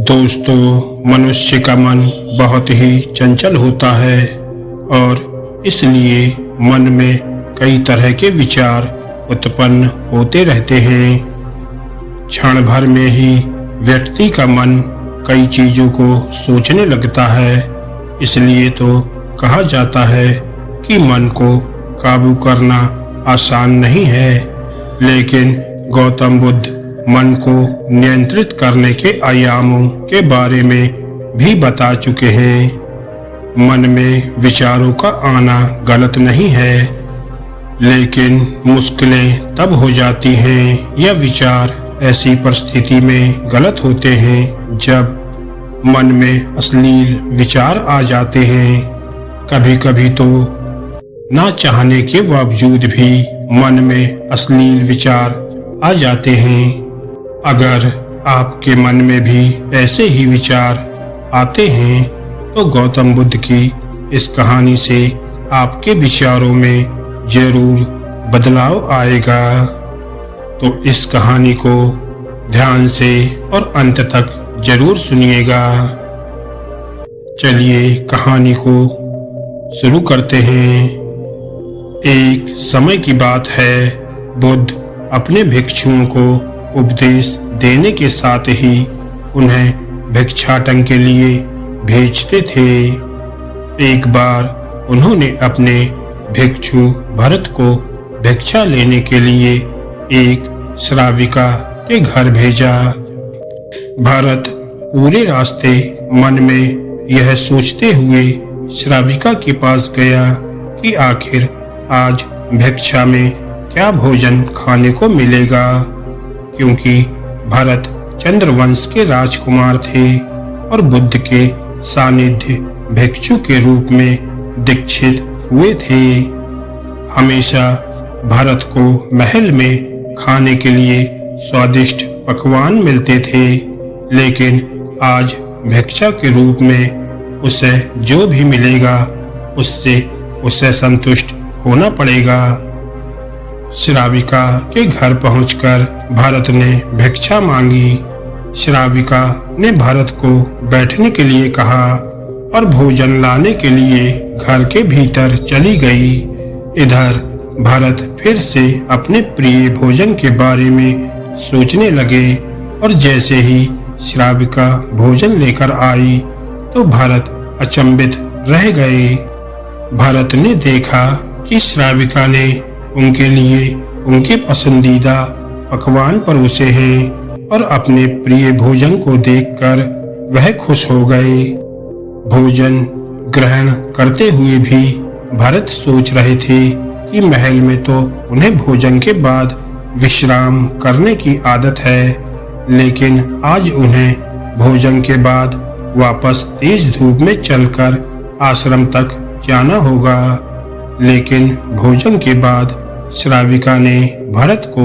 दोस्तों, मनुष्य का मन बहुत ही चंचल होता है और इसलिए मन में कई तरह के विचार उत्पन्न होते रहते हैं। क्षण भर में ही व्यक्ति का मन कई चीजों को सोचने लगता है। इसलिए तो कहा जाता है कि मन को काबू करना आसान नहीं है, लेकिन गौतम बुद्ध मन को नियंत्रित करने के आयामों के बारे में भी बता चुके हैं। मन में विचारों का आना गलत नहीं है, लेकिन मुश्किलें तब हो जाती हैं या विचार ऐसी परिस्थिति में गलत होते हैं जब मन में अश्लील विचार आ जाते हैं। कभी कभी तो ना चाहने के बावजूद भी मन में अश्लील विचार आ जाते हैं। अगर आपके मन में भी ऐसे ही विचार आते हैं तो गौतम बुद्ध की इस कहानी से आपके विचारों में जरूर बदलाव आएगा। तो इस कहानी को ध्यान से और अंत तक जरूर सुनिएगा। चलिए कहानी को शुरू करते हैं। एक समय की बात है, बुद्ध अपने भिक्षुओं को उपदेश देने के साथ ही उन्हें भिक्षाटन के लिए भेजते थे। एक बार उन्होंने अपने भिक्षु भरत को भिक्षा लेने के लिए एक श्राविका के घर भेजा। भरत पूरे रास्ते मन में यह सोचते हुए श्राविका के पास गया कि आखिर आज भिक्षा में क्या भोजन खाने को मिलेगा, क्योंकि भरत चंद्रवंश के राजकुमार थे और बुद्ध के सानिध्य भिक्षु के रूप में दीक्षित हुए थे। हमेशा भरत को महल में खाने के लिए स्वादिष्ट पकवान मिलते थे, लेकिन आज भिक्षा के रूप में उसे जो भी मिलेगा उससे उसे संतुष्ट होना पड़ेगा। श्राविका के घर पहुंचकर भरत ने भिक्षा मांगी। श्राविका ने भरत को बैठने के लिए कहा और भोजन लाने के लिए घर के भीतर चली गई। इधर भरत फिर से अपने प्रिय भोजन के बारे में सोचने लगे और जैसे ही श्राविका भोजन लेकर आई तो भरत अचंभित रह गए। भरत ने देखा कि श्राविका ने उनके लिए उनके पसंदीदा पकवान परोसे हैं और अपने प्रिय भोजन को देखकर वह खुश हो गए। भोजन ग्रहण करते हुए भी भरत सोच रहे थे कि महल में तो उन्हें भोजन के बाद विश्राम करने की आदत है, लेकिन आज उन्हें भोजन के बाद वापस तेज धूप में चलकर आश्रम तक जाना होगा। लेकिन भोजन के बाद श्राविका ने भरत को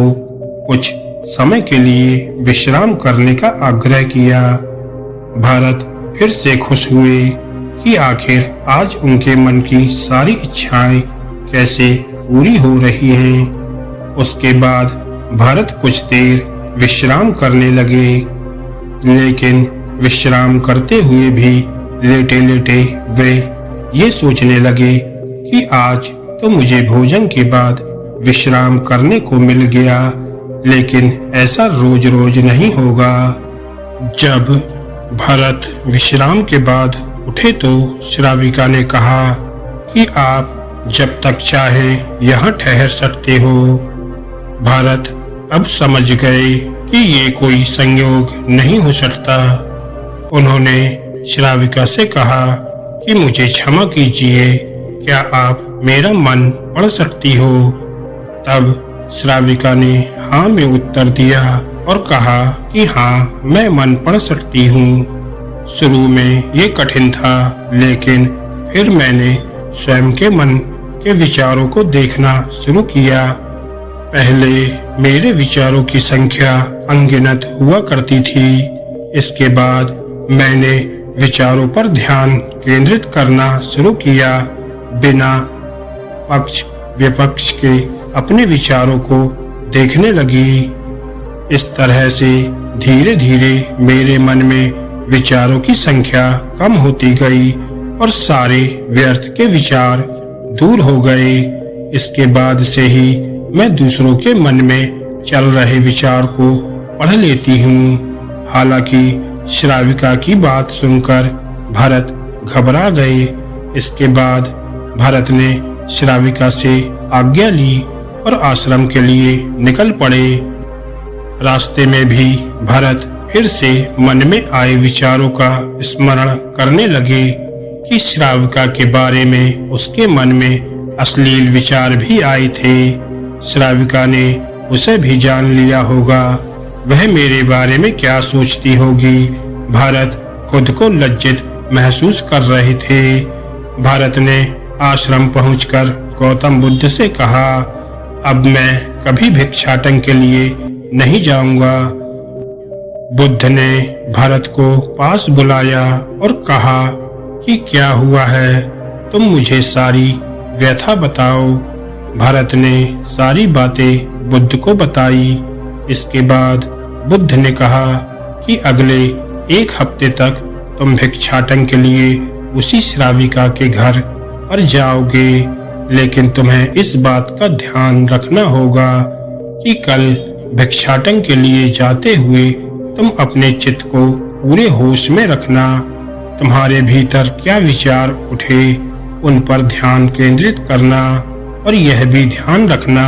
कुछ समय के लिए विश्राम करने का आग्रह किया। भरत फिर से खुश हुए कि आखिर आज उनके मन की सारी इच्छाएं कैसे पूरी हो रही हैं। उसके बाद भरत कुछ देर विश्राम करने लगे, लेकिन विश्राम करते हुए भी लेटे लेटे वे ये सोचने लगे कि आज तो मुझे भोजन के बाद विश्राम करने को मिल गया, लेकिन ऐसा रोज रोज नहीं होगा। जब भरत विश्राम के बाद उठे तो श्राविका ने कहा कि आप जब तक चाहे यहाँ ठहर सकते हो। भरत अब समझ गए कि ये कोई संयोग नहीं हो सकता। उन्होंने श्राविका से कहा कि मुझे क्षमा कीजिए, क्या आप मेरा मन पढ़ सकती हो? तब श्राविका ने हाँ में उत्तर दिया और कहा कि हाँ, मैं मन पढ़ सकती हूँ। शुरू में ये कठिन था, लेकिन फिर मैंने स्वयं के मन के विचारों को देखना शुरू किया। पहले मेरे विचारों की संख्या अनगिनत हुआ करती थी। इसके बाद मैंने विचारों पर ध्यान केंद्रित करना शुरू किया, बिना पक्ष विपक्ष के अपने विचारों को देखने लगी। इस तरह से धीरे धीरे मेरे मन में विचारों की संख्या कम होती गई और सारे व्यर्थ के विचार दूर हो गए। इसके बाद से ही मैं दूसरों के मन में चल रहे विचार को पढ़ लेती हूँ। हालांकि श्राविका की बात सुनकर भरत घबरा गए। इसके बाद भरत ने श्राविका से आज्ञा ली और आश्रम के लिए निकल पड़े। रास्ते में भी भरत फिर से मन में आए विचारों का स्मरण करने लगे कि श्राविका के बारे में उसके मन में अश्लील विचार भी आए थे। श्राविका ने उसे भी जान लिया होगा, वह मेरे बारे में क्या सोचती होगी। भरत खुद को लज्जित महसूस कर रहे थे। भरत ने आश्रम पहुंचकर गौतम बुद्ध से कहा, अब मैं कभी भिक्षाटन के लिए नहीं जाऊंगा। बुद्ध ने भरत को पास बुलाया और कहा कि क्या हुआ है, तुम मुझे सारी व्यथा बताओ। भरत ने सारी बातें बुद्ध को बताई। इसके बाद बुद्ध ने कहा कि अगले 1 हफ्ते तक तुम भिक्षाटन के लिए उसी श्राविका के घर पर जाओगे, लेकिन तुम्हें इस बात का ध्यान रखना होगा कि कल भिक्षाटन के लिए जाते हुए तुम अपने चित्त को पूरे होश में रखना। तुम्हारे भीतर क्या विचार उठे उन पर ध्यान केंद्रित करना और यह भी ध्यान रखना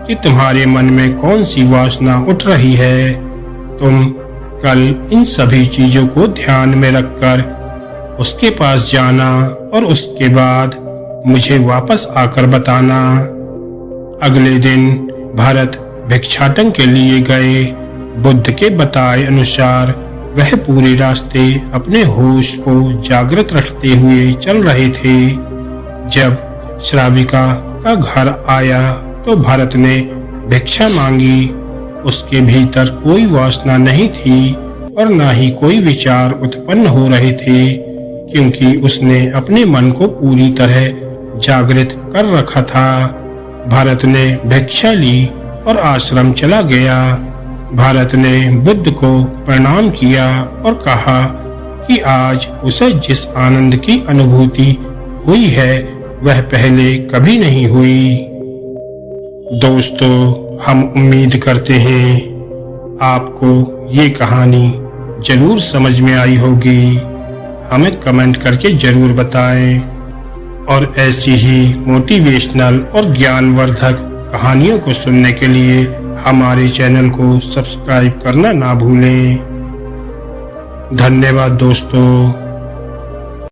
कि तुम्हारे मन में कौन सी वासना उठ रही है। तुम कल इन सभी चीजों को ध्यान में रखकर उसके पास जाना और उसके बाद मुझे वापस आकर बताना। अगले दिन भरत भिक्षाटन के लिए गए। बुद्ध के बताए अनुसार वह पूरे रास्ते अपने होश को जागृत रखते हुए चल रहे थे। जब श्राविका का घर आया तो भरत ने भिक्षा मांगी। उसके भीतर कोई वासना नहीं थी और न ही कोई विचार उत्पन्न हो रहे थे, क्योंकि उसने अपने मन को पूरी तरह जागृत कर रखा था। भरत ने भिक्षा ली और आश्रम चला गया। भरत ने बुद्ध को प्रणाम किया और कहा कि आज उसे जिस आनंद की अनुभूति हुई है वह पहले कभी नहीं हुई। दोस्तों, हम उम्मीद करते हैं आपको ये कहानी जरूर समझ में आई होगी। हमें कमेंट करके जरूर बताएं और ऐसी ही मोटिवेशनल और ज्ञानवर्धक कहानियों को सुनने के लिए हमारे चैनल को सब्सक्राइब करना ना भूलें। धन्यवाद दोस्तों।